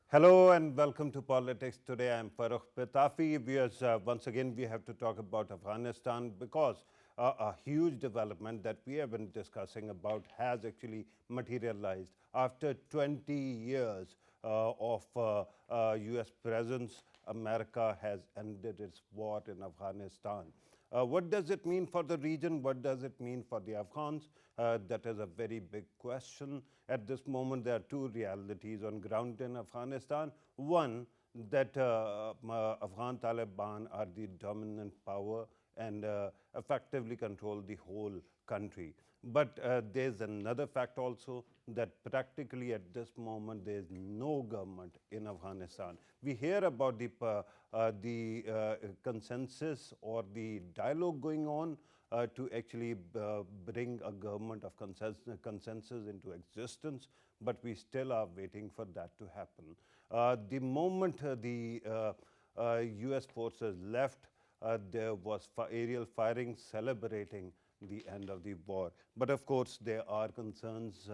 Hello and welcome to Politics Today. I'm Farrukh Pitafi. Once again, we have to talk about Afghanistan because a huge development that we have been discussing about has actually materialized. After 20 years of US presence, America has ended its war in Afghanistan. What does it mean for the region? What does it mean for the Afghans? That is a very big question. At this moment, there are two realities on ground in Afghanistan. One, that Afghan Taliban are the dominant power and effectively control the whole country. But there's another fact also that practically at this moment there is no government in Afghanistan. We hear about the consensus or the dialogue going on to actually bring a government of consensus into existence, but we still are waiting for that to happen. The moment the US forces left, there was aerial firing celebrating the end of the war. But of course, there are concerns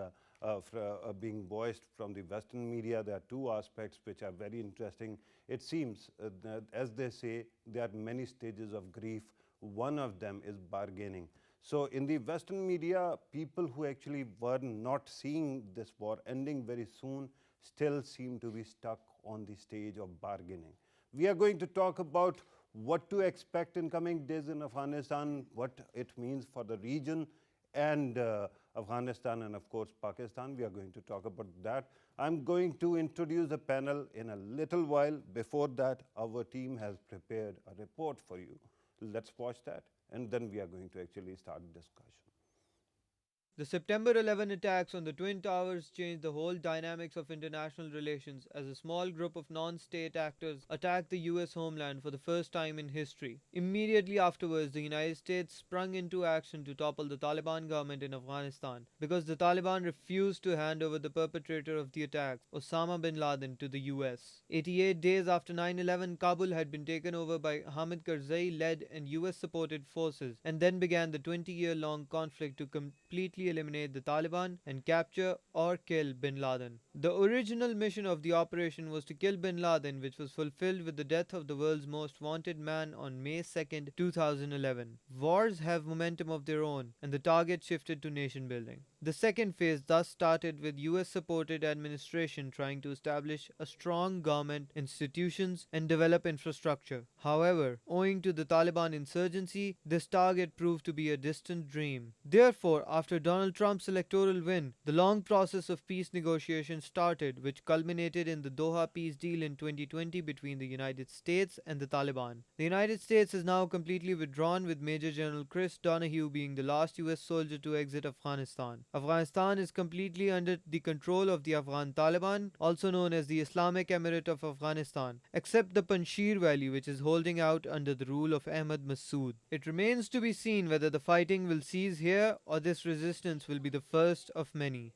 being voiced from the Western media. There are two aspects which are very interesting. It seems that, as they say, there are many stages of grief. One of them is bargaining. So in the Western media, people who actually were not seeing this war ending very soon still seem to be stuck on the stage of bargaining. We are going to talk about what to expect in coming days in Afghanistan, what it means for the region and Afghanistan and of course Pakistan. We are going to talk about that. I'm going to introduce the panel in a little while. Before that, our team has prepared a report for you. Let's watch that and then we are going to actually start discussion. The September 11 attacks on the Twin Towers changed the whole dynamics of international relations as a small group of non state actors attacked the US homeland for the first time in history. Immediately afterwards, the United States sprung into action to topple the Taliban government in Afghanistan because the Taliban refused to hand over the perpetrator of the attacks, Osama bin Laden, to the US. 88 days after 9/11, Kabul had been taken over by Hamid led and US supported forces, and then began the 20-year-long conflict to completely eliminate the Taliban and capture or kill bin Laden. The original mission of the operation was to kill bin Laden, which was fulfilled with the death of the world's most wanted man on May 2nd, 2011. Wars have momentum of their own, and the target shifted to nation building. The second phase thus started with US supported administration trying to establish a strong government, institutions, and develop infrastructure. However, owing to the Taliban insurgency, this target proved to be a distant dream. Therefore, after Donald Trump's electoral win, the long process of peace negotiations started, which culminated in the Doha peace deal in 2020 between the United States and the Taliban. The United States is now completely withdrawn, with Major General Chris Donahue being the last US soldier to exit Afghanistan. Afghanistan is completely under the control of the Afghan Taliban, also known as the Islamic Emirate of Afghanistan, except the Panjshir Valley, which is holding out under the rule of Ahmad Massoud. It remains to be seen whether the fighting will cease here or this resistance will be the first of many.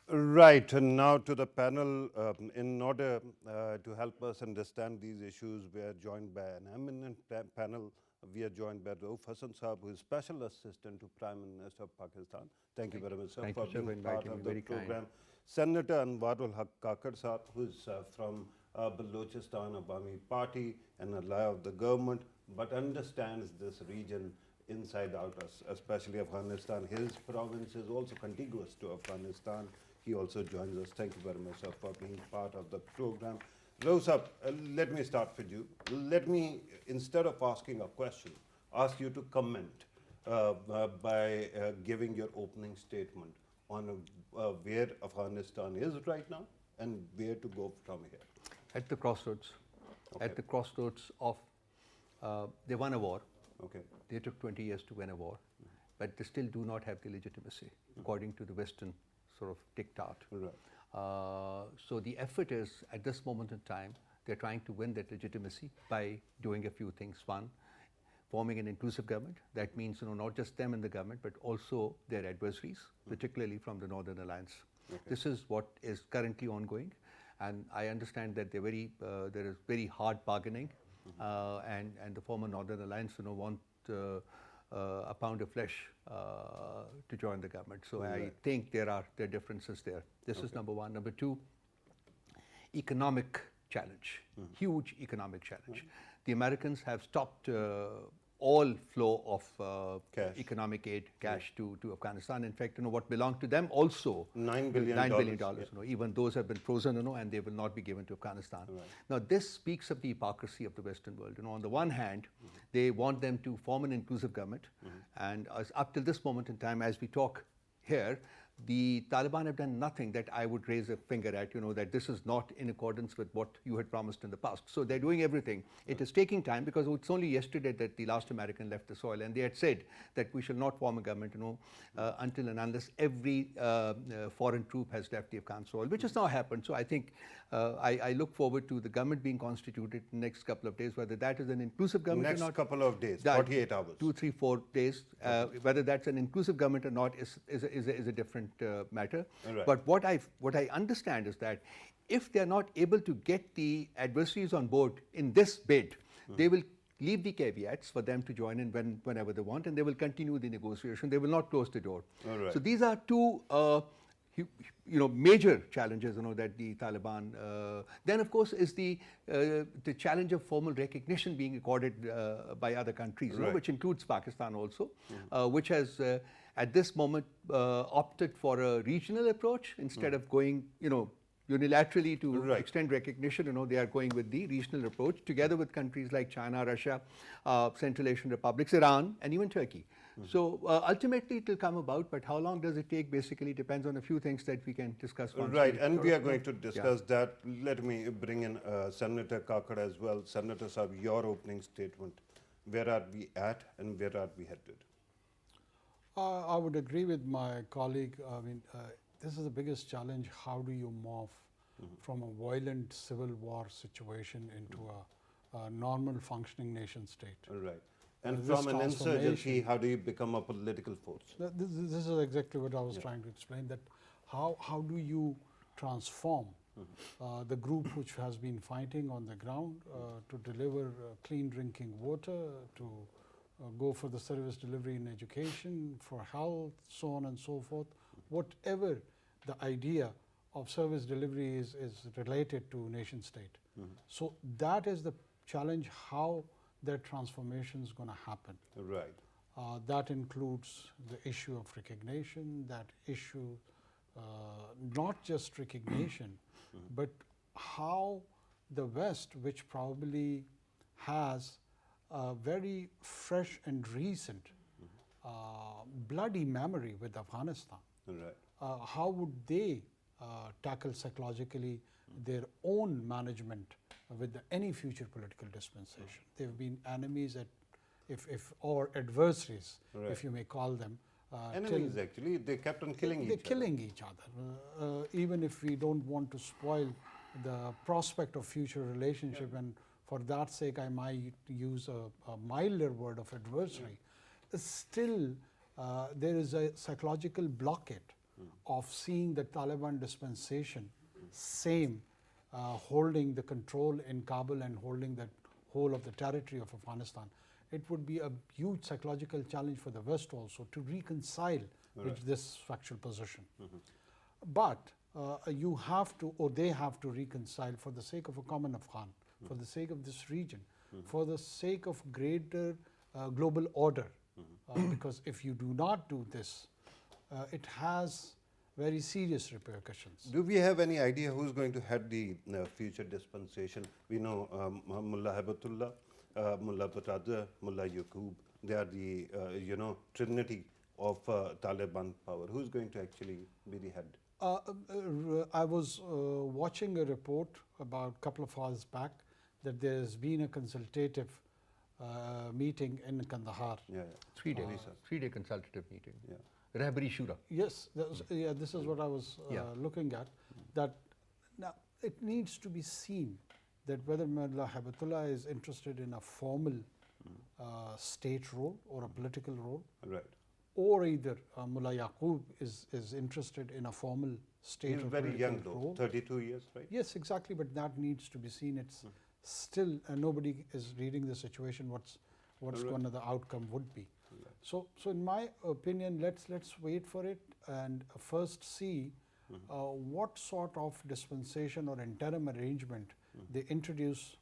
Right, and now to the panel. In order to help us understand these issues, we are joined by an eminent panel. We are joined by Hassam Saab, who is Special Assistant to Prime Minister of Pakistan. Thank you very much, sir, Thank for you, sir, for being part inviting me. of the Very kind. program. Senator Anwarul Haq Kakar Saab, who is from Balochistan Awami Party and a ally of the government, but understands this region inside out, especially Afghanistan. His province is also contiguous to Afghanistan. He also joins us. Thank you very much, sir, for being part of the program. Rosa, let me start with you. Let me, instead of asking a question, ask you to comment by giving your opening statement on where Afghanistan is right now and where to go from here. At the crossroads. Okay. At the crossroads of, they won a war. Okay. They took 20 years to win a war, but they still do not have the legitimacy, according to the Western sort of diktat. Right. So the effort is, at this moment in time, they're trying to win that legitimacy by doing a few things. One, forming an inclusive government. That means, not just them in the government, but also their adversaries, particularly from the Northern Alliance. Okay. This is what is currently ongoing, and I understand that there is very hard bargaining, and the former Northern Alliance, want a pound of flesh to join the government. So I think there are differences there. This is number one. Number two, economic challenge, huge economic challenge. The Americans have stopped all flow of economic aid, cash to Afghanistan. In fact, what belonged to them also, $9 billion. $9 billion, even those have been frozen, and they will not be given to Afghanistan. Right. Now, this speaks of the hypocrisy of the Western world. On the one hand, they want them to form an inclusive government, and up till this moment in time, as we talk here, the Taliban have done nothing that I would raise a finger at, that this is not in accordance with what you had promised in the past. So they're doing everything. It is taking time because it's only yesterday that the last American left the soil, and they had said that we shall not form a government, until and unless every foreign troop has left the Afghan soil, which has now happened. So I think I look forward to the government being constituted in the next couple of days, whether that is an inclusive government or not. Next couple of days, 48 hours. 2, 3, 4 days. Whether that's an inclusive government or not is a different matter. Right. But what I understand is that if they're not able to get the adversaries on board in this bid, they will leave the caveats for them to join in whenever they want, and they will continue the negotiation. They will not close the door. Right. So these are two major challenges, that the Taliban. Then, of course, is the challenge of formal recognition being accorded by other countries, which includes Pakistan also, which has at this moment opted for a regional approach instead of going, unilaterally to extend recognition. They are going with the regional approach together with countries like China, Russia, Central Asian republics, Iran, and even Turkey. So ultimately it will come about, but how long does it take basically depends on a few things that we can discuss. Right, and we are going to discuss that. Let me bring in Senator Kakar as well. Senator Saab, your opening statement. Where are we at and where are we headed? I would agree with my colleague. I mean, this is the biggest challenge. How do you morph from a violent civil war situation into a normal functioning nation state? Right. And from an insurgency, how do you become a political force? This is exactly what I was trying to explain, that how do you transform the group which has been fighting on the ground to deliver clean drinking water, to go for the service delivery in education, for health, so on and so forth. Whatever the idea of service delivery is related to nation state. So that is the challenge, how that transformation is going to happen. Right. That includes the issue of recognition, that issue, not just recognition, but how the West, which probably has a very fresh and recent bloody memory with Afghanistan, Right. how would they tackle psychologically their own management with any future political dispensation? They've been enemies or adversaries, if you may call them. Enemies, actually, they kept on killing each other. They're killing each other. Even if we don't want to spoil the prospect of future relationship, and for that sake I might use a milder word of adversary, still there is a psychological blockade of seeing the Taliban dispensation same holding the control in Kabul and holding the whole of the territory of Afghanistan. It would be a huge psychological challenge for the West also to reconcile with this factual position. But you have to, or they have to reconcile for the sake of a common Afghan, for the sake of this region, for the sake of greater global order. Because if you do not do this, it has very serious repercussions. Do we have any idea who's going to head the future dispensation? We know Mullah Hibatullah, Mullah Bataja, Mullah Yaqub. They are the trinity of Taliban power. Who's going to actually be the head? I was watching a report about a couple of hours back that there's been a consultative meeting in Kandahar. 3 days, 3-day consultative meeting. Rahbari Shura. Yes, this is what I was looking at. That now it needs to be seen that whether Mullah Hibatullah is interested in a formal state role or a political role, or either Mullah Yaqub is interested in a formal state or very young role. though, 32 years, right? Yes, exactly, but that needs to be seen. It's still nobody is reading the situation. What's going to the outcome would be. So in my opinion, let's wait for it and first see what sort of dispensation or interim arrangement they introduce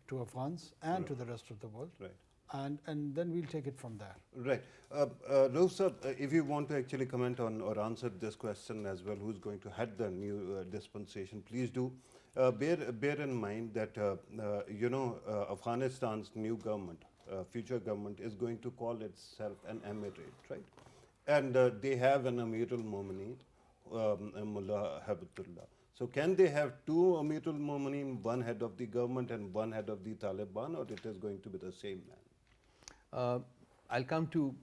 to Afghans and to the rest of the world. Right. And then we'll take it from there. Right. Rauf sir, if you want to actually comment on or answer this question as well, who's going to head the new dispensation, please do. Bear in mind that, Afghanistan's new government, future government, is going to call itself an emirate, right? And they have an Amirul Mu'mineen, Mullah Habibatullah. So can they have two Amirul Mu'mineen, one head of the government and one head of the Taliban, or it is going to be the same man? I'll come to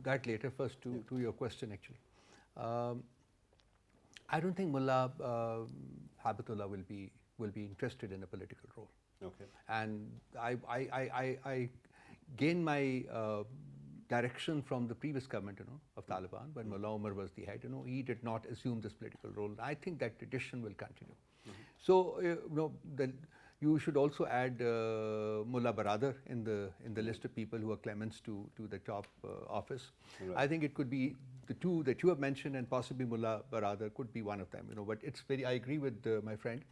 that later. First, to your question, actually. I don't think Mullah Habibatullah will be interested in a political role. Okay. And I gained my direction from the previous government, of Taliban, when Mullah Omar was the head. He did not assume this political role. I think that tradition will continue. So, you should also add Mullah Baradar in the list of people who are claimants to the top office. Right. I think it could be the two that you have mentioned, and possibly Mullah Baradar could be one of them. But it's I agree with my friend.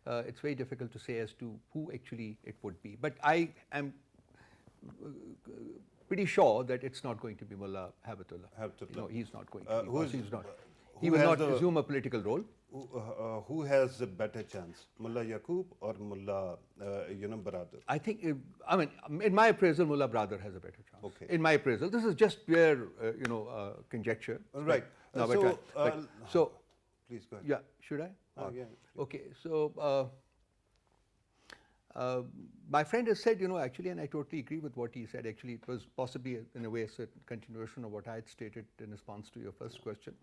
It's very difficult to say as to who actually it would be. But I am pretty sure that it's not going to be Mullah Habibatullah. He's not going to be. He will not assume a political role. Who has a better chance, Mullah Yaqub or Mullah Baradar? I think, in my appraisal, Mullah Baradar has a better chance. Okay. In my appraisal, this is just pure, conjecture. Right. No, so, please go ahead. Yeah, should I? Yeah. Okay, so my friend has said, actually, and I totally agree with what he said. Actually, it was possibly, in a way, a certain continuation of what I had stated in response to your first question.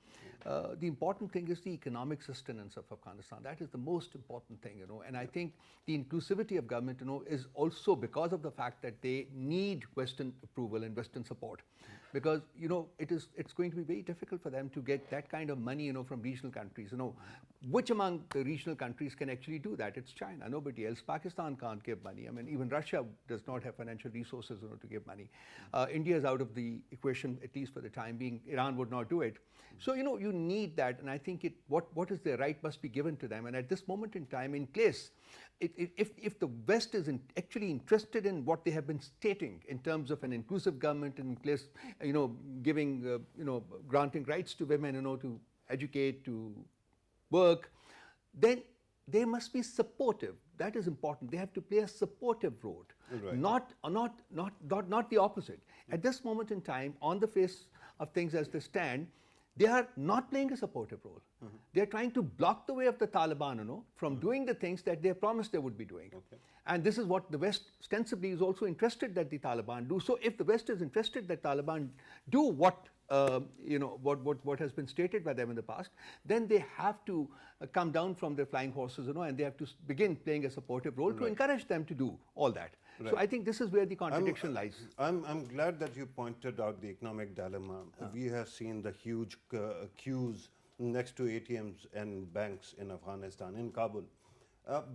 The important thing is the economic sustenance of Afghanistan. That is the most important thing, And I think the inclusivity of government, is also because of the fact that they need Western approval and Western support. Because, it's going to be very difficult for them to get that kind of money, from regional countries. Which among the regional countries can actually do that? It's China, nobody else. Pakistan can't give money. Even Russia does not have financial resources, to give money. India is out of the equation, at least for the time being. Iran would not do it. So, you need that, and I think what is their right must be given to them. And at this moment in time, in place, if the West is actually interested in what they have been stating in terms of an inclusive government in place, giving, granting rights to women, to educate, to work, then they must be supportive. That is important. They have to play a supportive role, right. not the opposite. At this moment in time, on the face of things as they stand, they are not playing a supportive role. They are trying to block the way of the Taliban, from doing the things that they promised they would be doing. Okay. And this is what the West ostensibly is also interested that the Taliban do. So if the West is interested that Taliban do what has been stated by them in the past, then they have to come down from their flying horses, and they have to begin playing a supportive role to encourage them to do all that. Right. So I think this is where the contradiction lies. I'm glad that you pointed out the economic dilemma. We have seen the huge queues next to ATMs and banks in Afghanistan, in Kabul.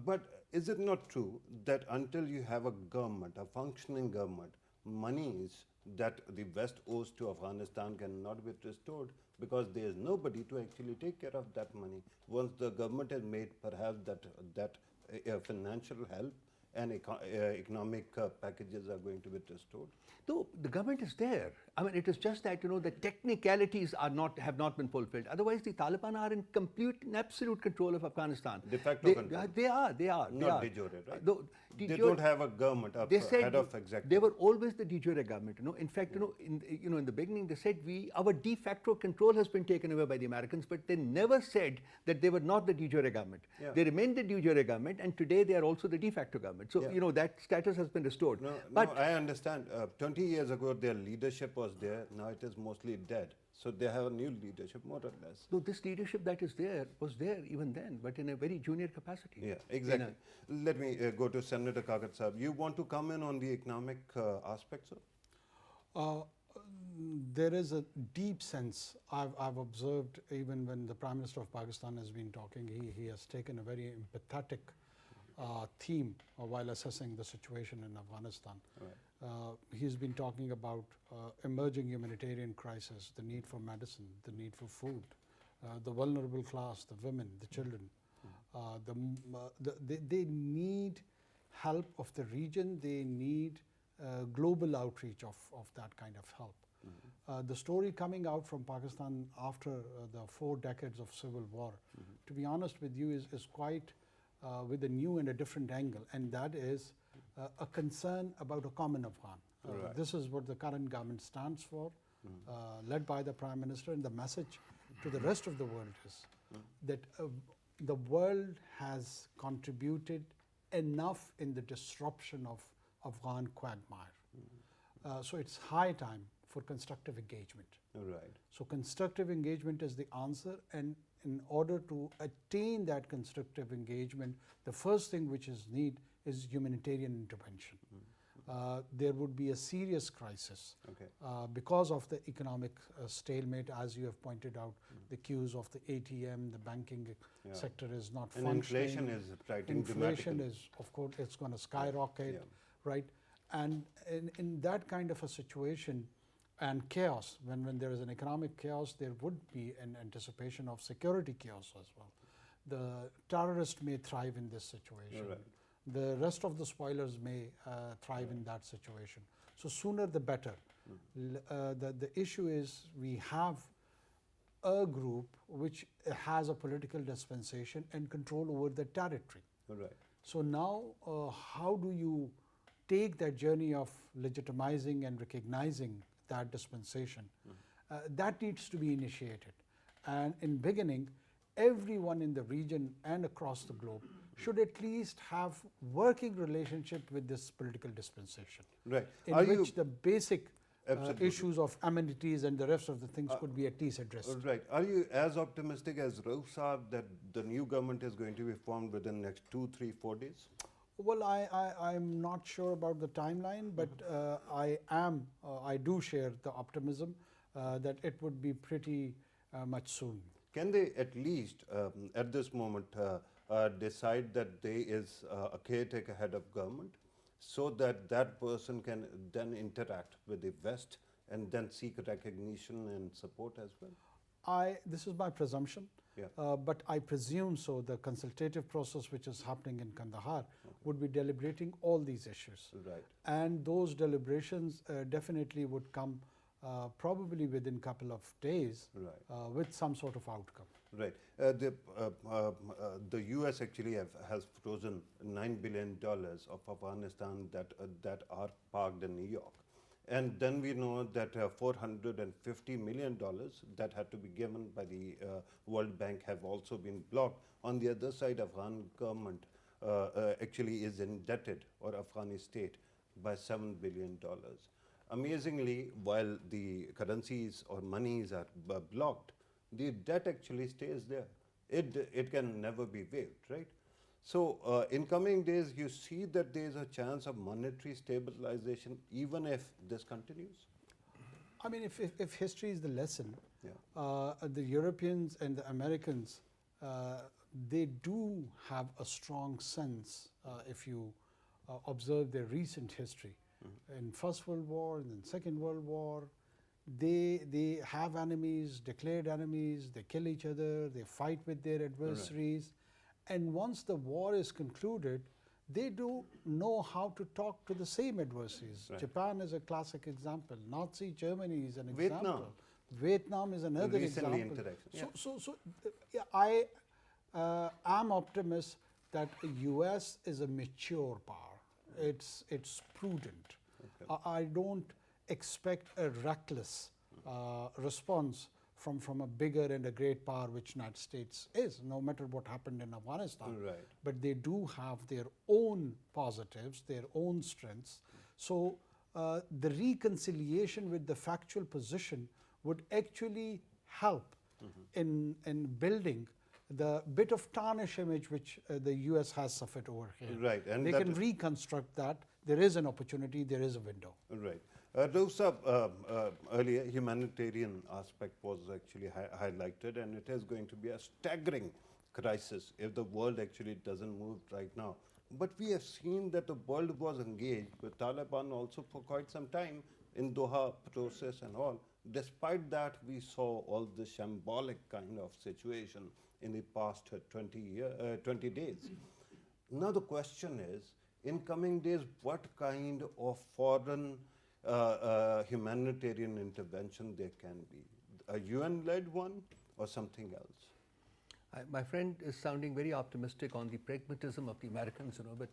But is it not true that until you have a government, a functioning government, monies that the West owes to Afghanistan cannot be restored because there is nobody to actually take care of that money? Once the government has made perhaps that financial help and economic packages are going to be restored? No, the government is there. It is just that, the technicalities have not been fulfilled. Otherwise, the Taliban are in complete and absolute control of Afghanistan. De facto control. They are. Not de jure, right? They don't have a government, head of executive. They were always the de jure government. In fact, in the beginning, they said our de facto control has been taken away by the Americans, but they never said that they were not the de jure government. Yeah. They remained the de jure government, and today they are also the de facto government. So, that status has been restored. No, I understand. 20 years ago, their leadership was there. Now it is mostly dead. So they have a new leadership, more or less. No, this leadership that is there was there even then, but in a very junior capacity. Yeah, exactly. Let me go to Senator Kagat Saab. You want to come in on the economic aspects of? There is a deep sense, I've observed even when the Prime Minister of Pakistan has been talking, he has taken a very empathetic theme while assessing the situation in Afghanistan. Right. He's been talking about emerging humanitarian crisis, the need for medicine, the need for food, the vulnerable class, the women, the children. They need help of the region. They need global outreach of that kind of help. The story coming out from Pakistan after the 4 decades of civil war, to be honest with you, is quite with a new and a different angle, and that is a concern about a common Afghan. This is what the current government stands for, led by the Prime Minister, and the message to the rest of the world is that the world has contributed enough in the disruption of Afghan quagmire. So it's high time for constructive engagement. So constructive engagement is the answer, and in order to attain that constructive engagement, the first thing which is need is humanitarian intervention. There would be a serious crisis because of the economic stalemate, as you have pointed out. The queues of the ATM, the banking sector is not and functioning. Inflation is flighting Inflation dramatically. is, of course, it's going to skyrocket, right? And in that kind of a situation and chaos, when there is an economic chaos, there would be an anticipation of security chaos as well. The terrorists may thrive in this situation. The rest of the spoilers may thrive in that situation. So sooner the better. The issue is we have a group which has a political dispensation and control over the territory. So now how do you take that journey of legitimizing and recognizing that dispensation? That needs to be initiated. And in beginning, everyone in the region and across the globe should at least have working relationship with this political dispensation. In which the basic issues of amenities and the rest of the things could be at least addressed. Are you as optimistic as Rauf Saab that the new government is going to be formed within the next 2, 3, 4 days? Well, I'm not sure about the timeline, but I do share the optimism that it would be pretty much soon. Can they at least, at this moment, decide that there is a caretaker head of government, so that that person can then interact with the West and then seek recognition and support as well? This is my presumption, but I presume so. The consultative process which is happening in Kandahar would be deliberating all these issues. And those deliberations definitely would come probably within a couple of days with some sort of outcome. The US actually has frozen $9 billion of Afghanistan that are parked in New York. And then we know that $450 million that had to be given by the World Bank have also been blocked. On the other side, Afghan government actually is indebted, or Afghani state, by $7 billion. Amazingly, while the currencies or monies are blocked, the debt actually stays there. It can never be waived, right? So in coming days, you see that there is a chance of monetary stabilization even if this continues? I mean, if history is the lesson, the Europeans and the Americans, they do have a strong sense, if you observe their recent history. In First World War and then Second World War, they have enemies, declared enemies, they kill each other, they fight with their adversaries. And once the war is concluded, they do know how to talk to the same adversaries. Japan is a classic example. Nazi Germany is an example. Vietnam is another example. I am optimist that the US is a mature power. It's prudent. I don't expect a reckless response from a bigger and a great power which United States is, no matter what happened in Afghanistan. But they do have their own positives, their own strengths. So the reconciliation with the factual position would actually help in building the bit of tarnish image which the US has suffered over here. And they can reconstruct that. There is an opportunity, there is a window. Rauf Saab, earlier humanitarian aspect was actually highlighted, and it is going to be a staggering crisis if the world actually doesn't move right now. But we have seen that the world was engaged with Taliban also for quite some time in Doha process and all. despite that, we saw all this shambolic kind of situation in the past 20 days. Now the question is, in coming days, what kind of foreign humanitarian intervention there can be? A UN-led one or something else? My friend is sounding very optimistic on the pragmatism of the Americans, but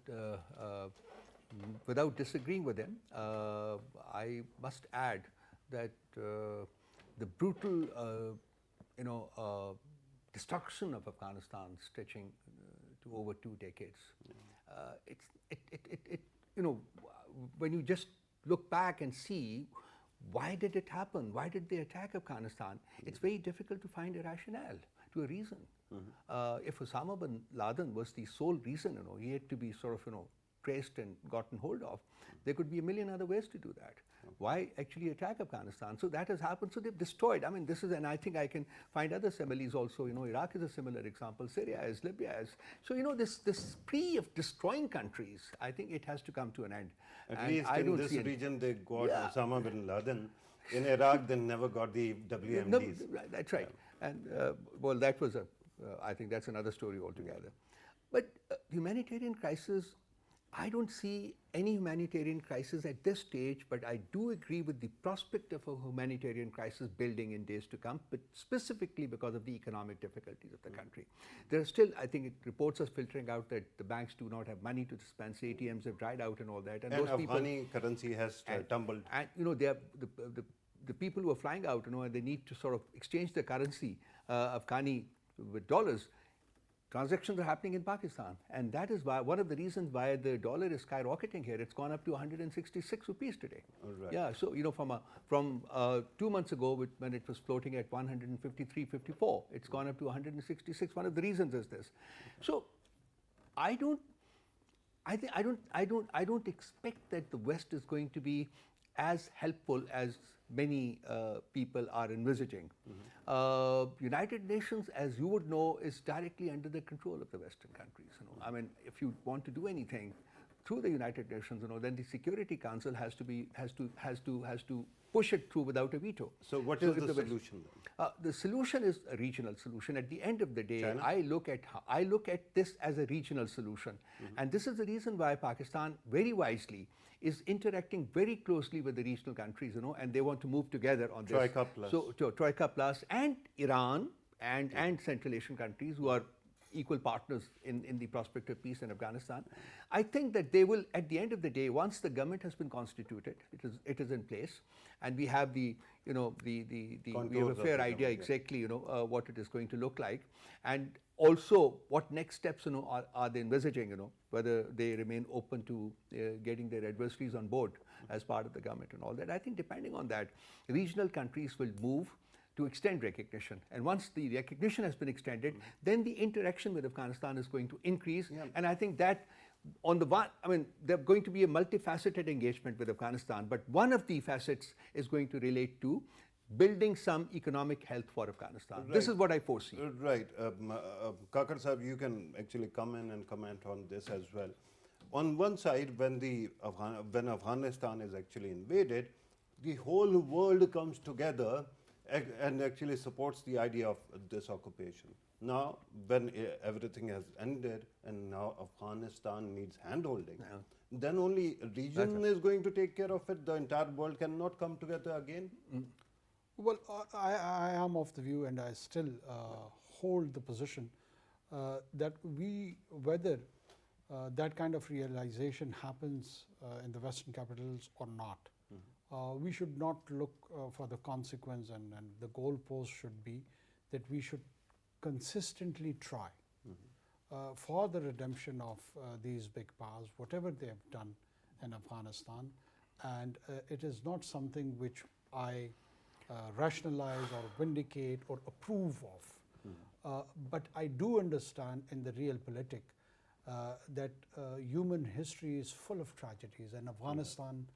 without disagreeing with him, I must add that the brutal, destruction of Afghanistan, stretching to over 2 decades, when you just look back and see why did it happen, why did they attack Afghanistan, it's very difficult to find a rationale, to a reason. If Osama bin Laden was the sole reason, he had to be sort of, traced and gotten hold of, there could be a million other ways to do that. Why actually attack Afghanistan? So that has happened. So they've destroyed. I mean, this is, and I think I can find other similes also. Iraq is a similar example. Syria is, Libya is. So this spree of destroying countries, I think it has to come to an end. At least in this region, they got Osama bin Laden. In Iraq, they never got the WMDs. No, that's right. And well, that was I think that's another story altogether. But humanitarian crisis, I don't see any humanitarian crisis at this stage, but I do agree with the prospect of a humanitarian crisis building in days to come, but specifically because of the economic difficulties of the country. There are still, I think, reports are filtering out that the banks do not have money to dispense, ATMs have dried out and all that. And those Afghani currency has tumbled. And, they are the people who are flying out, and they need to sort of exchange the currency, Afghani with dollars. Transactions are happening in Pakistan, and that is why one of the reasons why the dollar is skyrocketing here. It's gone up to 166 rupees today. Right. Yeah, so from 2 months ago, when it was floating at 153.54, it's gone up to 166. One of the reasons is this. So I don't expect that the West is going to be as helpful as many people are envisaging. United Nations, as you would know, is directly under the control of the Western countries. I mean, if you want to do anything through the United Nations, then the Security Council has to push it through without a veto. So what is the solution then? The solution is a regional solution. At the end of the day, China? I look at this as a regional solution, and this is the reason why Pakistan very wisely is interacting very closely with the regional countries, and they want to move together on this. Troika Plus. So Troika Plus and Iran and Central Asian countries who are equal partners in the prospect of peace in Afghanistan. I think that they will, at the end of the day, once the government has been constituted, it is in place, and we have we have a fair idea exactly what it is going to look like, and also what next steps are they envisaging, whether they remain open to getting their adversaries on board as part of the government and all that. I think depending on that, regional countries will move to extend recognition, and once the recognition has been extended, then the interaction with Afghanistan is going to increase. And I think that on the one, there's going to be a multifaceted engagement with Afghanistan, but one of the facets is going to relate to building some economic health for Afghanistan. Right. This is what I foresee. Right. Kakar Sahib, you can actually come in and comment on this as well. On one side, when Afghanistan is actually invaded, the whole world comes together and actually supports the idea of this occupation. Now, when everything has ended and now Afghanistan needs handholding, then only a region is going to take care of it. The entire world cannot come together again. Well, I am of the view, and I still hold the position that whether that kind of realization happens in the Western capitals or not, we should not look for the consequence, and the goalpost should be that we should consistently try for the redemption of these big powers, whatever they have done in Afghanistan. And it is not something which I rationalize or vindicate or approve of. But I do understand in the realpolitik that human history is full of tragedies, and Afghanistan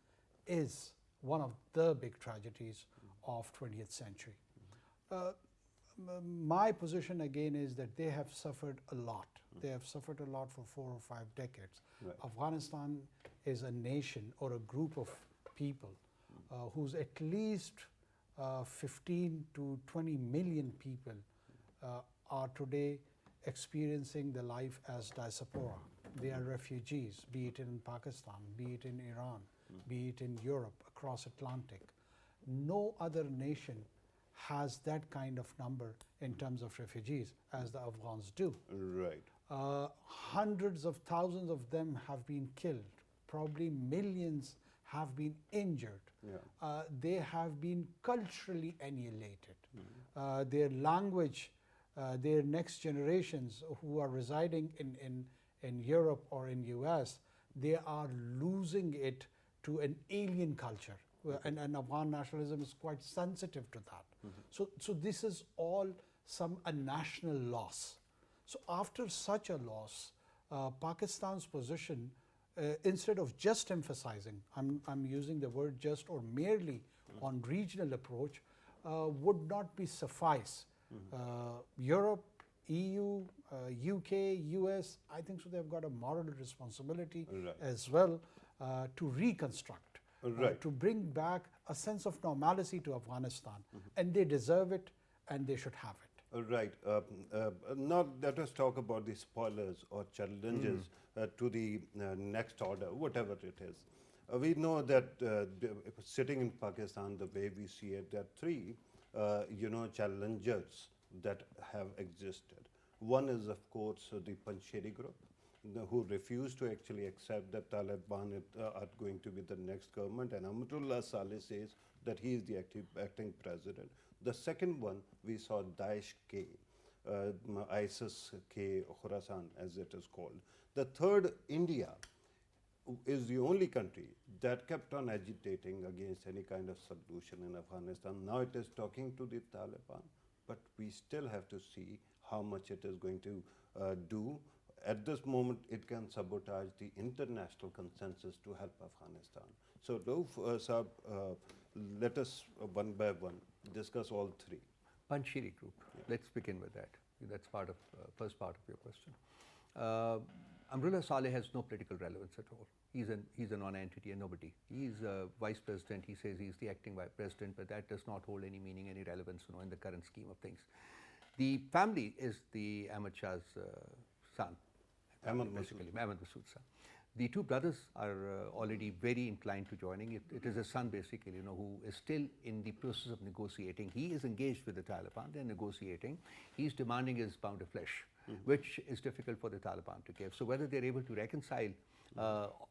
is one of the big tragedies of 20th century. My position again is that they have suffered a lot. They have suffered a lot for 4 or 5 decades. Right. Afghanistan is a nation or a group of people whose at least 15 to 20 million people are today experiencing the life as diaspora. They are refugees, be it in Pakistan, be it in Iran, be it in Europe, across Atlantic. No other nation has that kind of number in terms of refugees as the Afghans do. Right. Hundreds of thousands of them have been killed. Probably millions have been injured. Yeah. They have been culturally annihilated. Their language, their next generations who are residing in Europe or in US, they are losing it to an alien culture. And Afghan nationalism is quite sensitive to that. So this is all a national loss. So after such a loss, Pakistan's position, instead of just emphasizing, I'm using the word just or merely on regional approach, would not be suffice. Europe, EU, UK, US, I think so they've got a moral responsibility as well to reconstruct. To bring back a sense of normalcy to Afghanistan. And they deserve it and they should have it. Right. Now let us talk about the spoilers or challenges to the next order, whatever it is. We know that sitting in Pakistan, the way we see it, there are three challengers that have existed. One is, of course, the Panjshiri group, who refused to actually accept that Taliban are going to be the next government, and Ahmadullah Saleh says that he is the acting president. The second one, we saw Daesh-K, ISIS-K, Khorasan as it is called. The third, India, is the only country that kept on agitating against any kind of solution in Afghanistan. Now it is talking to the Taliban, but we still have to see how much it is going to do. At this moment, it can sabotage the international consensus to help Afghanistan. So, Rauf Saab, let us one by one discuss all three. Panjshiri group. Let's begin with that. That's part of first part of your question. Amrullah Saleh has no political relevance at all. He's a non-entity, a nobody. He's a vice president. He says he's the acting vice president, but that does not hold any meaning, any relevance, in the current scheme of things. The family is the Ahmad Shah's son. Ahmad Masood's son. The two brothers are already very inclined to joining. It is a son, basically, who is still in the process of negotiating. He is engaged with the Taliban. They're negotiating. He's demanding his pound of flesh, which is difficult for the Taliban to give. So whether they're able to reconcile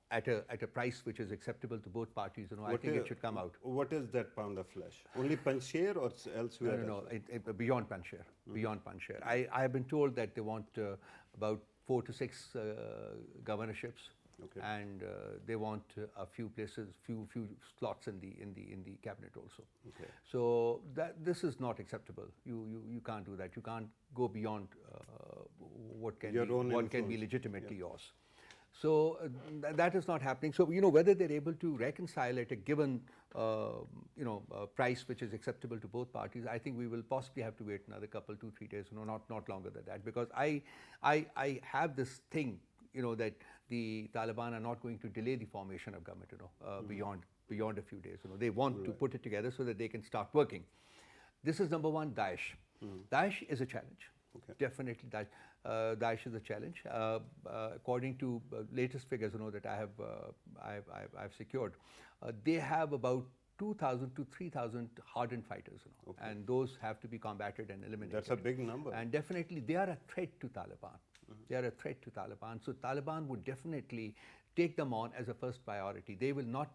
at a price which is acceptable to both parties, I think it should come out. What is that pound of flesh? Only Panjshir or elsewhere? No, beyond Panjshir. Beyond Panjshir. I have been told that they want about 4 to 6 governorships, and they want a few places, few slots in the cabinet also. So this is not acceptable. You can't do that. You can't go beyond what can be legitimately yours. So that is not happening. So whether they're able to reconcile at a given price which is acceptable to both parties, I think we will possibly have to wait another couple, 2-3 days, not longer than that, because I have this thing, that the Taliban are not going to delay the formation of government, beyond a few days. They want to put it together so that they can start working. This is number one, Daesh. Daesh is a challenge. Definitely, Daesh is a challenge. According to latest figures, that I've secured, they have about 2,000 to 3,000 hardened fighters, and those have to be combated and eliminated. That's a big number. And definitely, they are a threat to Taliban. They are a threat to Taliban. So Taliban would definitely take them on as a first priority. They will not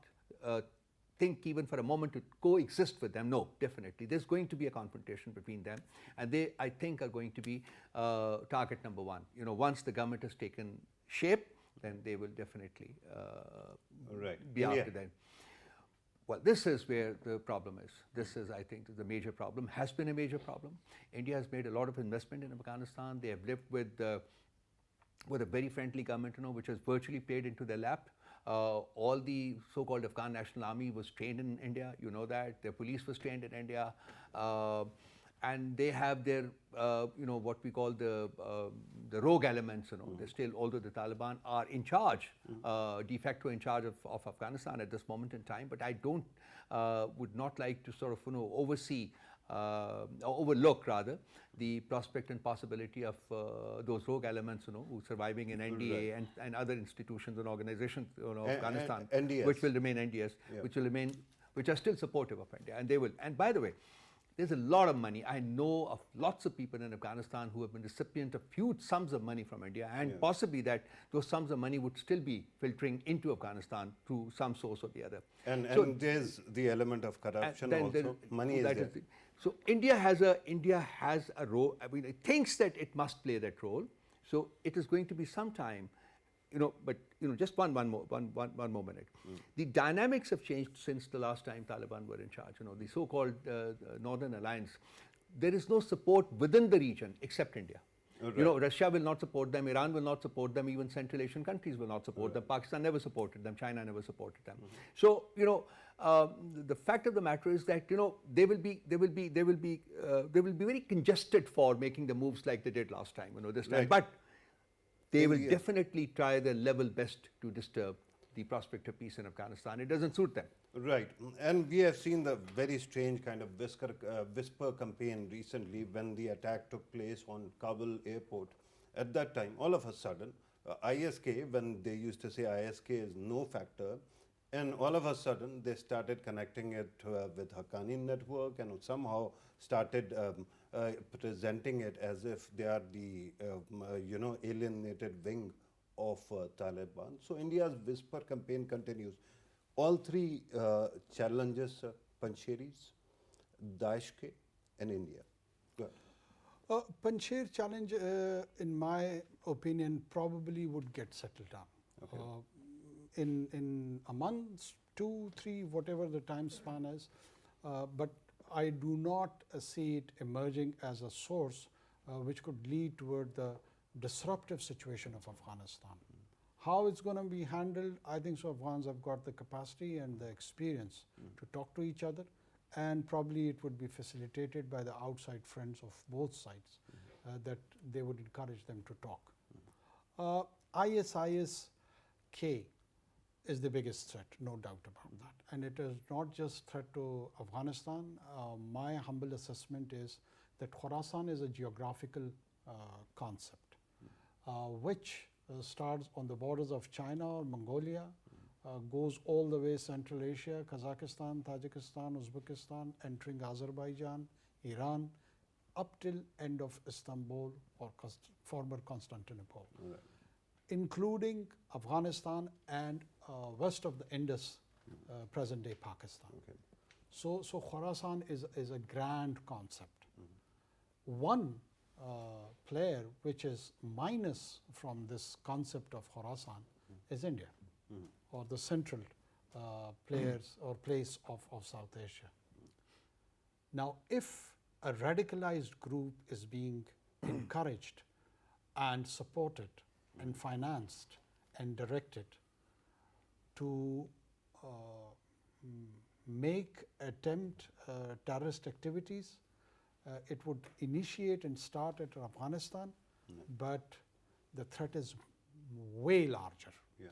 think even for a moment to coexist with them. No, definitely. There's going to be a confrontation between them, and they, I think, are going to be target number one. Once the government has taken shape, then they will definitely be after them. Well, this is where the problem is. This is, I think, the major problem, has been a major problem. India has made a lot of investment in Afghanistan. They have lived with a very friendly government, which has virtually played into their lap. All the so-called Afghan National Army was trained in India, that. The police was trained in India. and they have their, what we call the rogue elements. They're still, although the Taliban are in charge, de facto in charge of Afghanistan at this moment in time. But I would not like to sort of oversee, overlook rather, the prospect and possibility of those rogue elements, who surviving in NDA and other institutions and organizations, Afghanistan, NDS. which will remain NDS, which are still supportive of India, and they will. And by the way, there's a lot of money. I know of lots of people in Afghanistan who have been recipient of huge sums of money from India, and possibly that those sums of money would still be filtering into Afghanistan through some source or the other. And there's the element of corruption also. Money is there. So India has a role. I mean, it thinks that it must play that role. So it is going to be some time, but just one more minute. The dynamics have changed since the last time Taliban were in charge. The so-called Northern Alliance. There is no support within the region except India. Russia will not support them, Iran will not support them, even Central Asian countries will not support them. Pakistan never supported them, China never supported them. So the fact of the matter is that they will be very congested for making the moves like they did last time. This time, but they will definitely try their level best to disturb the prospect of peace in Afghanistan. It doesn't suit them. Right. And we have seen the very strange kind of whisper campaign recently when the attack took place on Kabul airport. At that time, all of a sudden, ISK, when they used to say ISK is no factor, and all of a sudden they started connecting it with Haqqani network and somehow started presenting it as if they are the alienated wing of Taliban. So India's whisper campaign continues. All three challenges, Panjsheris, Daesh-K and India. Panjsher challenge, in my opinion, probably would get settled down. Okay. In a month, 2, 3, whatever the time span is. But I do not see it emerging as a source which could lead toward the disruptive situation of Afghanistan. How it's going to be handled, I think so Afghans have got the capacity and the experience to talk to each other, and probably it would be facilitated by the outside friends of both sides, that they would encourage them to talk. ISIS-K is the biggest threat, no doubt about that. And it is not just threat to Afghanistan. My humble assessment is that Khorasan is a geographical concept, which starts on the borders of China or Mongolia, goes all the way Central Asia, Kazakhstan, Tajikistan, Uzbekistan, entering Azerbaijan, Iran, up till end of Istanbul or former Constantinople, including Afghanistan and west of the Indus, present-day Pakistan. Okay. So Khorasan is a grand concept. One player which is minus from this concept of Khorasan is India, or the central players or place of South Asia. Now, if a radicalized group is being encouraged and supported and financed and directed to attempt terrorist activities, it would initiate and start at Afghanistan, but the threat is way larger. Yeah.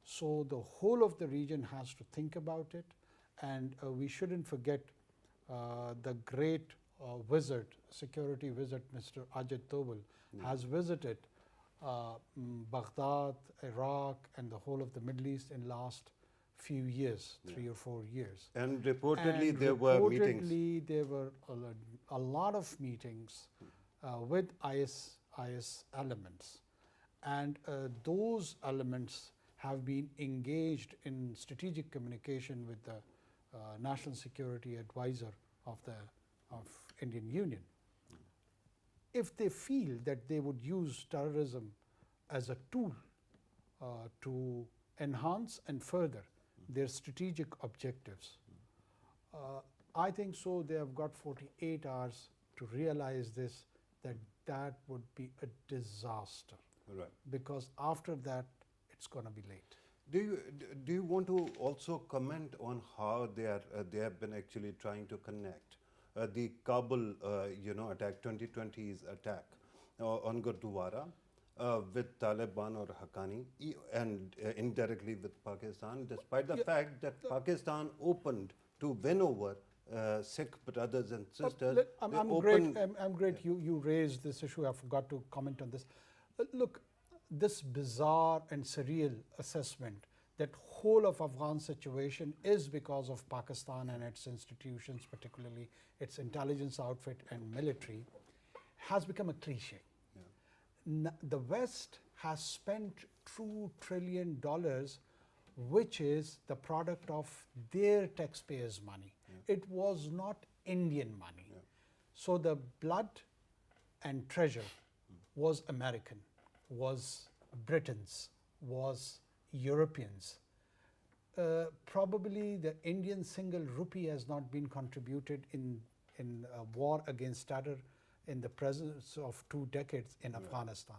So the whole of the region has to think about it, and we shouldn't forget the great wizard, security wizard, Mr. Ajit Doval, has visited Baghdad, Iraq, and the whole of the Middle East in last few years, 3 or 4 years. And reportedly there were meetings. Reportedly there were a lot of meetings with IS elements, and those elements have been engaged in strategic communication with the National Security Advisor of Indian Union. If they feel that they would use terrorism as a tool to enhance and further their strategic objectives, I think so they have got 48 hours to realize this, that would be a disaster. Right. Because after that, it's going to be late. Do you want to also comment on how they have been actually trying to connect the Kabul, attack, 2020's attack on Gurdwara with Taliban or Haqqani and indirectly with Pakistan, despite the fact that Pakistan opened to win over Sikh brothers and sisters. I'm great. You raised this issue. I forgot to comment on this. Look, this bizarre and surreal assessment that whole of Afghan situation is because of Pakistan and its institutions, particularly its intelligence outfit and military, has become a cliche. The West has spent $2 trillion, which is the product of their taxpayers' money. It was not Indian money. So the blood and treasure was American, was Britain's, was Europeans. Probably the Indian single rupee has not been contributed in a war against terror in the presence of 2 decades in Afghanistan.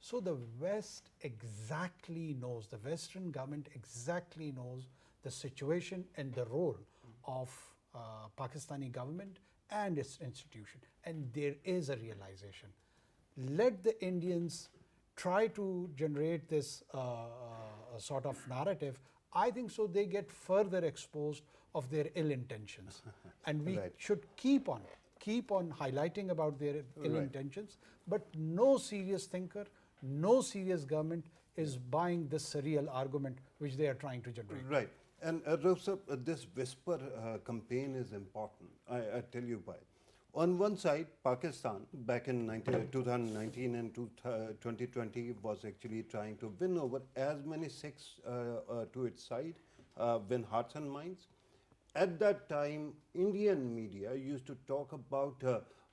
So the West exactly knows, the Western government exactly knows the situation and the role of Pakistani government and its institution, and there is a realization. Let the Indians try to generate this sort of narrative. I think so they get further exposed of their ill intentions, and we should keep on highlighting about their ill intentions, but no serious thinker, no serious government is buying this surreal argument which they are trying to generate. Right. And this whisper campaign is important. I tell you why. On one side, Pakistan back in 2019 and 2020 was actually trying to win over as many Sikhs to its side, win hearts and minds. At that time, Indian media used to talk about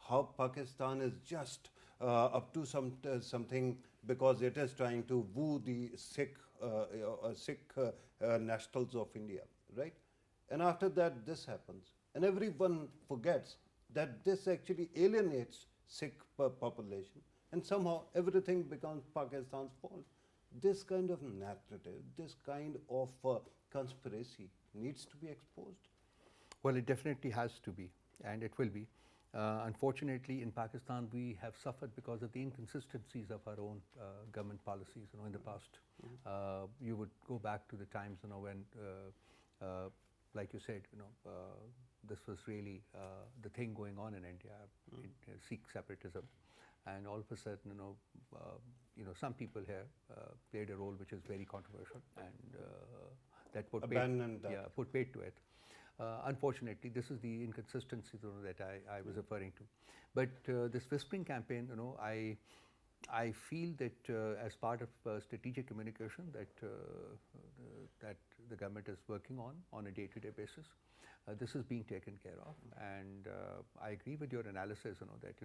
how Pakistan is just up to something because it is trying to woo the Sikh nationals of India, right? And after that, this happens. And everyone forgets that this actually alienates Sikh population. And somehow everything becomes Pakistan's fault. This kind of narrative, this kind of conspiracy needs to be exposed. Well, it definitely has to be, and it will be. Unfortunately, in Pakistan, we have suffered because of the inconsistencies of our own government policies. In the past, you would go back to the times, when, like you said, this was really the thing going on in India, Sikh separatism, and all of a sudden, some people here played a role which is very controversial, and that put paid to it. Unfortunately, this is the inconsistency that I was referring to. But this whispering campaign, I feel that as part of strategic communication that the government is working on a day-to-day basis, this is being taken care of. And I agree with your analysis, that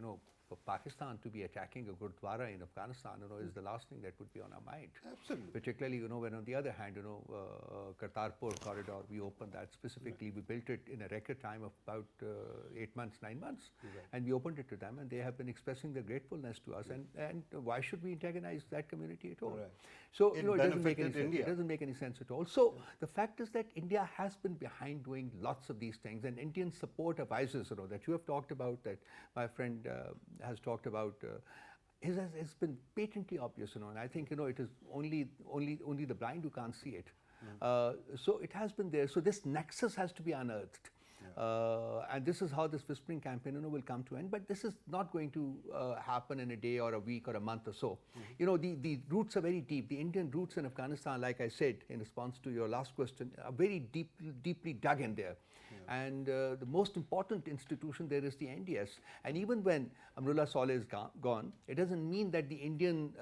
for Pakistan to be attacking a Gurdwara in Afghanistan, is the last thing that would be on our mind. Absolutely. Particularly, when on the other hand, Kartarpur corridor, we opened that specifically. We built it in a record time of about 8 months, 9 months, and we opened it to them, and they have been expressing their gratefulness to us. And why should we antagonize that community at all? Right. So it doesn't make any sense. India. It doesn't make any sense at all. So the fact is that India has been behind doing lots of these things, and Indian support of ISIS, that you have talked about, that my friend has talked about, has been patently obvious, and I think it is only the blind who can't see it. So it has been there. So this nexus has to be unearthed. And this is how this whispering campaign will come to end. But this is not going to happen in a day or a week or a month or so. The roots are very deep. The Indian roots in Afghanistan, like I said in response to your last question, are very deeply dug in there. And the most important institution there is the NDS. And even when Amrullah Saleh is gone, it doesn't mean that the Indian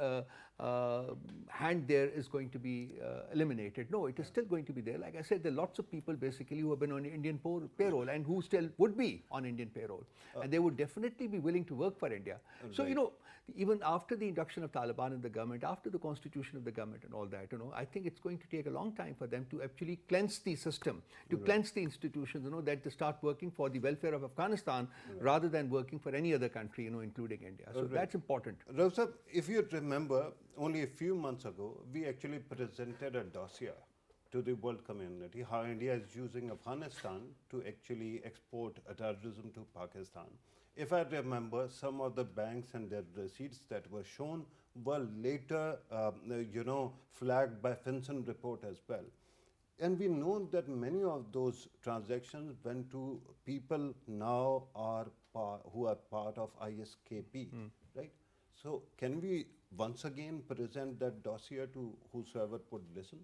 hand there is going to be eliminated. No, it is still going to be there. Like I said, there are lots of people basically who have been on Indian payroll and who still would be on Indian payroll. And they would definitely be willing to work for India. So, even after the induction of Taliban in the government, after the constitution of the government and all that, I think it's going to take a long time for them to actually cleanse the system, to cleanse the institutions, that they start working for the welfare of Afghanistan rather than working for any other country, including India. So that's important. Rauf, if you remember, only a few months ago, we actually presented a dossier to the world community how India is using Afghanistan to actually export terrorism to Pakistan. If I remember, some of the banks and their receipts that were shown were later, flagged by FinCEN report as well. And we know that many of those transactions went to people now who are part of ISKP, right? So can we once again present that dossier to whosoever would listen?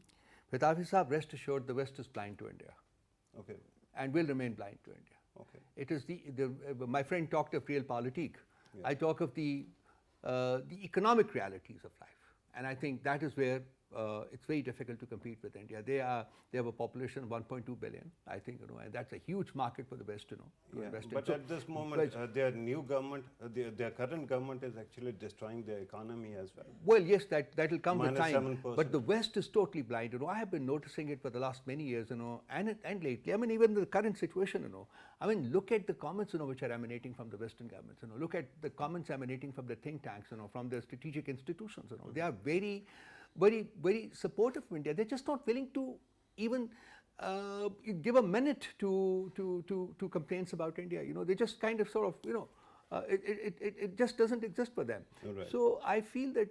Pitafi Sahab, rest assured, the West is blind to India. Okay. And will remain blind to India. Okay. It is my friend talked of realpolitik. Yeah. I talk of the economic realities of life. And I think that is where it's very difficult to compete with India. They have a population of 1.2 billion, I think, and that's a huge market for the West, to invest in. But So, at this moment, their new government, their current government is actually destroying their economy as well. well, yes, that will come with Minus time. 7%. But the West is totally blind. I have been noticing it for the last many years, and lately. I mean, even the current situation, I mean, look at the comments, which are emanating from the Western governments. Look at the comments emanating from the think tanks, from the strategic institutions. They are very, very, very supportive of India. They're just not willing to even give a minute to complaints about India. They just kind of sort of, it just doesn't exist for them. Right. So I feel that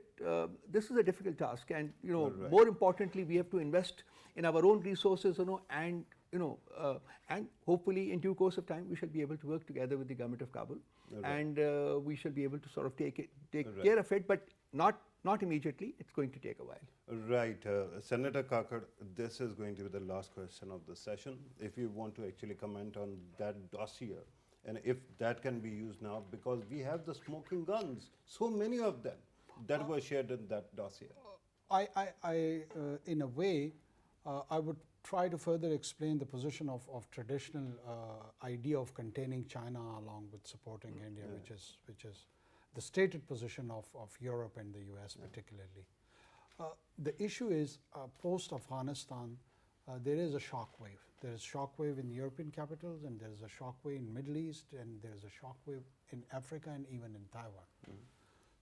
this is a difficult task, and Right. more importantly, we have to invest in our own resources, and and hopefully in due course of time we shall be able to work together with the government of Kabul, Right. and we shall be able to sort of take Right. care of it, but not immediately. It's going to take a while. Right. Senator Kakar, this is going to be the last question of the session. If you want to actually comment on that dossier, and if that can be used now, because we have the smoking guns, so many of them that were shared in that dossier. In a way, I would try to further explain the position of traditional idea of containing China along with supporting India, which is the stated position of Europe and the US particularly. The issue is post-Afghanistan, there is a shock wave. There is shock wave in European capitals, and there is a shock wave in Middle East, and there is a shock wave in Africa and even in Taiwan.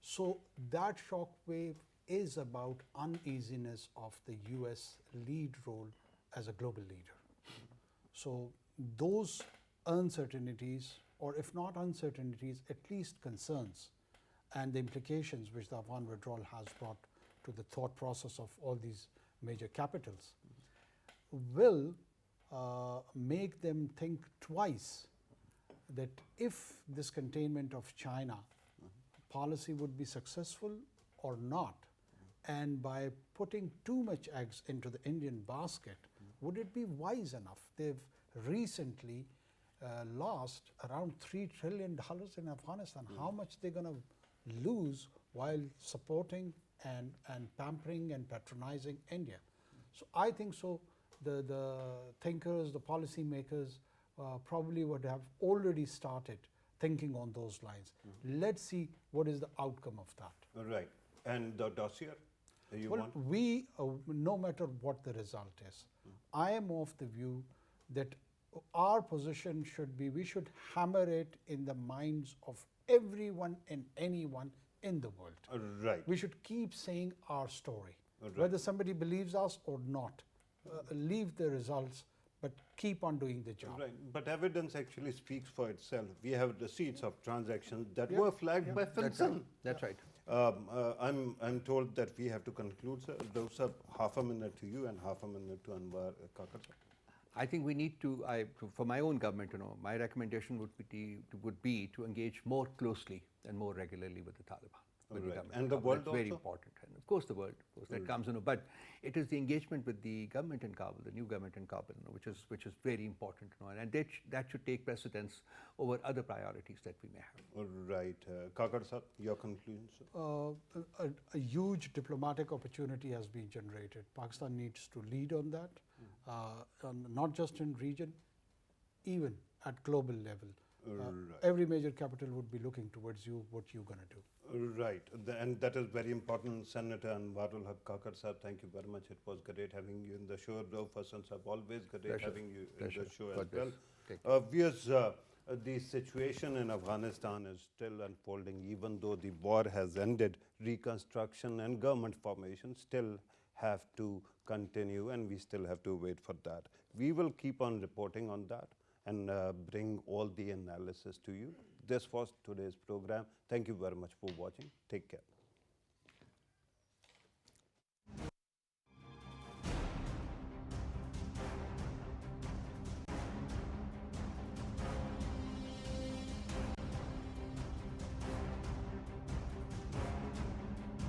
So that shock wave is about uneasiness of the US lead role as a global leader. So those uncertainties, or if not uncertainties, at least concerns, and the implications which the Afghan withdrawal has brought to the thought process of all these major capitals, will make them think twice that if this containment of China policy would be successful or not, and by putting too much eggs into the Indian basket, would it be wise enough? They've recently lost around $3 trillion in Afghanistan. How much they're going to lose while supporting and pampering and patronizing India? So I think so. The thinkers, the policy makers probably would have already started thinking on those lines. Let's see what is the outcome of that. Right. And the dossier? Well, we, no matter what the result is, I am of the view that our position should be, we should hammer it in the minds of everyone and anyone in the world. Right. We should keep saying our story, Right. whether somebody believes us or not. Leave the results, but keep on doing the job. Right, but evidence actually speaks for itself. We have receipts of transactions that were flagged by FinCEN. That's right. I'm told that we have to conclude, sir. Those half a minute to you and half a minute to Anwar Kakar, sir. I think we need to, for my own government, my recommendation would be to engage more closely and more regularly with the Taliban. With the government. And the world That's very also? important. And of course the world, that comes, but it is the engagement with the government in Kabul, the new government in Kabul, which is very important, and that should take precedence over other priorities that we may have. Right. Kakar, sir, your conclusion, sir? A huge diplomatic opportunity has been generated. Pakistan needs to lead on that, not just in region, even at global level. Every major capital would be looking towards you, what you're going to do. Right, and that is very important. Senator Anwarul Haq Kakar, sir, thank you very much. It was great having you in the show. Rauf Hassan, sir, always great Pleasure. having you in the show God as bless. well. Take care. The situation in Afghanistan is still unfolding, even though the war has ended. Reconstruction and government formation still have to continue, and we still have to wait for that. We will keep on reporting on that and bring all the analysis to you. This was today's program. Thank you very much for watching. Take care.